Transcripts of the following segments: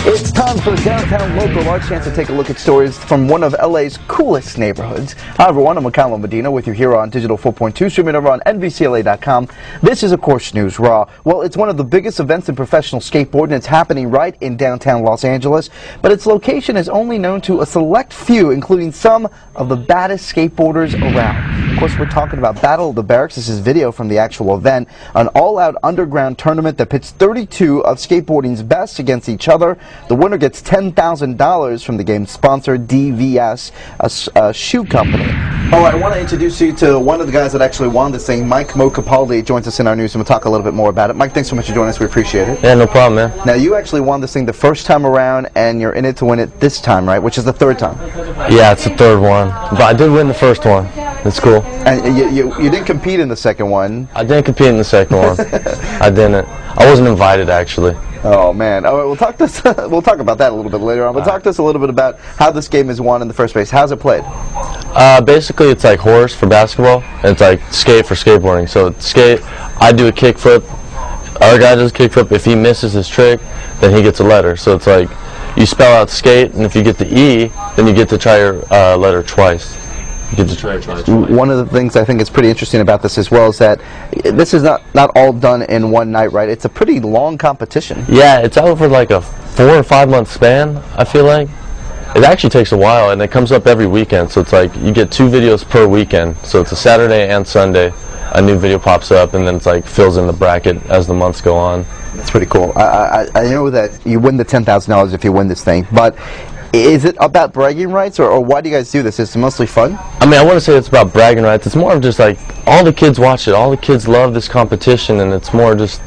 It's time for Downtown Local, our chance to take a look at stories from one of LA's coolest neighborhoods. Hi everyone, I'm Callum Medina with you here on Digital 4.2, streaming over on NVCLA.com. This is, of course, News Raw. Well, it's one of the biggest events in professional skateboarding. It's happening right in downtown Los Angeles, but its location is only known to a select few, including some of the baddest skateboarders around. Of course, we're talking about Battle of the Barracks. This is video from the actual event, an all-out underground tournament that pits 32 of skateboarding's best against each other. The winner gets $10,000 from the game's sponsor, DVS, a shoe company. All right, I want to introduce you to one of the guys that actually won this thing. Mike Capaldi joins us in our news, and we'll talk a little bit more about it. Mike, thanks so much for joining us. We appreciate it. Yeah, no problem, man. Now, you actually won this thing the first time around, and you're in it to win it this time, right? Which is the third time. Yeah, it's the third one. But I did win the first one. It's cool. And you didn't compete in the second one. I didn't compete in the second one. I didn't. I wasn't invited, actually. Oh man! All right, we'll talk this. We'll talk about that a little bit later on. But talk to us a little bit about how this game is won in the first place. How's it played? Basically, it's like horse for basketball, and it's like skate for skateboarding. So skate, I do a kickflip. Other guy does a kickflip. If he misses his trick, then he gets a letter. So it's like you spell out skate, and if you get the E, then you get to try your letter twice. You get to try it twice. One of the things I think is pretty interesting about this as well is that this is not all done in one night, right? It's a pretty long competition. Yeah, it's over like a 4 or 5 month span, I feel like. It actually takes a while, and it comes up every weekend, so it's like you get 2 videos per weekend. So it's a Saturday and Sunday, a new video pops up, and then it's like fills in the bracket as the months go on. That's pretty cool. I know that you win the $10,000 if you win this thing, but is it about bragging rights, or why do you guys do this? Is it mostly fun? I mean, I wouldn't say it's about bragging rights. It's more of just like all the kids watch it. All the kids love this competition, and it's more just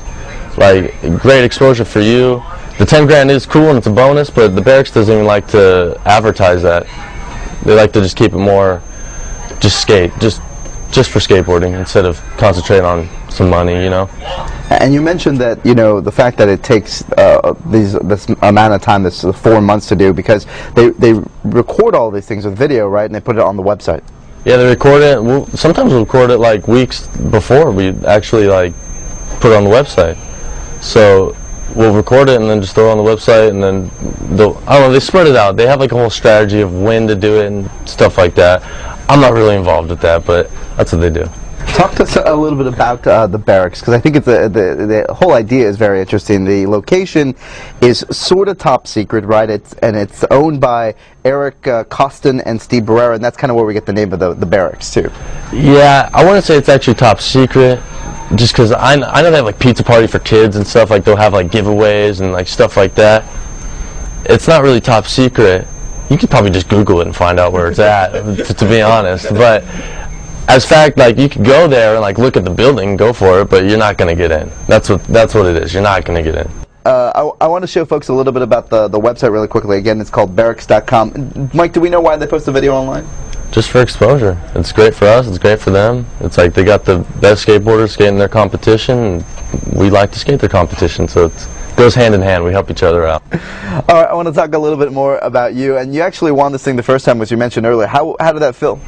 like great exposure for you. The 10 grand is cool and it's a bonus, but the Barracks doesn't even like to advertise that. They like to just keep it more just skate, just for skateboarding instead of concentrating on some money, you know. And you mentioned that, you know, the fact that it takes this amount of time, this 4 months to do, because they record all these things with video, right, and they put it on the website. Yeah, they record it. Sometimes we'll record it like weeks before we actually like put it on the website. So we'll record it and then just throw it on the website, and then I don't know, they spread it out. They have like a whole strategy of when to do it and stuff like that. I'm not really involved with that, but that's what they do. Talk to us a little bit about the Barracks, because I think it's the whole idea is very interesting. The location is sort of top secret, right? It's owned by Eric Costin and Steve Barrera, and that's kind of where we get the name of the Barracks too. Yeah, I wouldn't say it's actually top secret, just because I know they have like pizza party for kids and stuff. Like they'll have like giveaways and like stuff like that. It's not really top secret. You could probably just Google it and find out where it's at, to be honest. But as fact, like you could go there and like look at the building, go for it, but you're not going to get in. That's what it is. You're not going to get in. I want to show folks a little bit about the website really quickly. Again, it's called barracks.com. Mike, do we know why they post the video online? Just for exposure. It's great for us. It's great for them. It's like they got the best skateboarders skating their competition, and we like to skate their competition, so it goes hand in hand. We help each other out. All right, I want to talk a little bit more about you. And you actually won this thing the first time, as you mentioned earlier. How did that feel?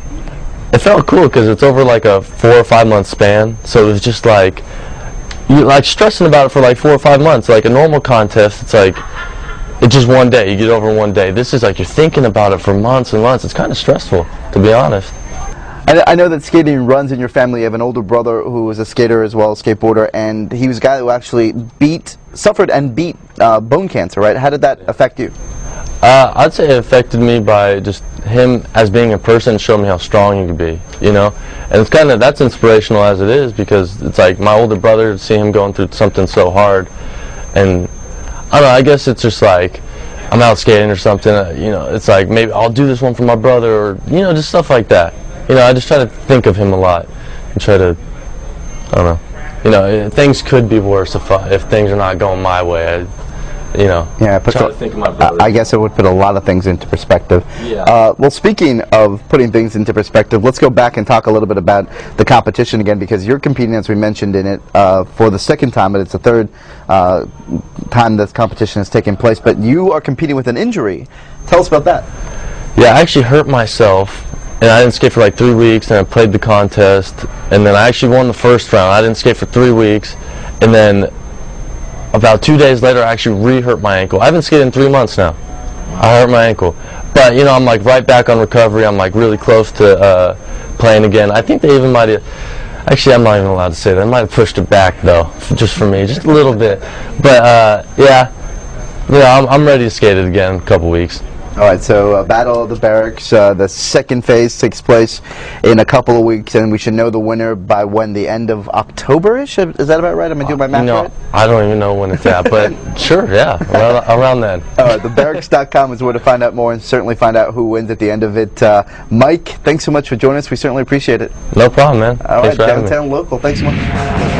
It felt cool because it's over like a 4 or 5 month span, so it was just like you're like stressing about it for like 4 or 5 months. Like a normal contest, it's like it's just one day. You get over in one day. This is like you're thinking about it for months and months. It's kind of stressful, to be honest. I know that skating runs in your family. You have an older brother who was a skater as well, a skateboarder, and he was a guy who actually suffered and beat bone cancer, right? How did that affect you? I'd say it affected me by just him as being a person, showing me how strong he could be, you know? And it's kind of, that's inspirational as it is, because it's like my older brother, to see him going through something so hard, and I don't know, I guess it's just like I'm out skating or something, you know, it's like maybe I'll do this one for my brother, or, you know, just stuff like that. You know, I just try to think of him a lot and try to, I don't know, you know, things could be worse if things are not going my way. You know, yeah, try to think of my brother. I guess it would put a lot of things into perspective. Yeah. Well, speaking of putting things into perspective, let's go back and talk a little bit about the competition again, because you're competing, as we mentioned, in it for the second time, but it's the third time this competition has taken place. But you are competing with an injury. Tell us about that. Yeah, I actually hurt myself, and I didn't skate for like 3 weeks, and I played the contest, and then I actually won the first round. I didn't skate for 3 weeks, and then about 2 days later, I actually re-hurt my ankle. I haven't skated in 3 months now. I hurt my ankle. But, you know, I'm like right back on recovery. I'm like really close to playing again. I think they even might have, actually I'm not even allowed to say that. I might have pushed it back though, just for me, just a little bit. But yeah, I'm ready to skate it again in a couple weeks. All right, so Battle of the Barracks, the second phase takes place in a couple of weeks, and we should know the winner by when, the end of October-ish? Is that about right? Am I doing my math right? I don't even know when it's at, but sure, yeah, around then. All right, thebarracks.com is where to find out more and certainly find out who wins at the end of it. Mike, thanks so much for joining us. We certainly appreciate it. No problem, man. All Thanks right, for having me. Downtown Local, thanks so much.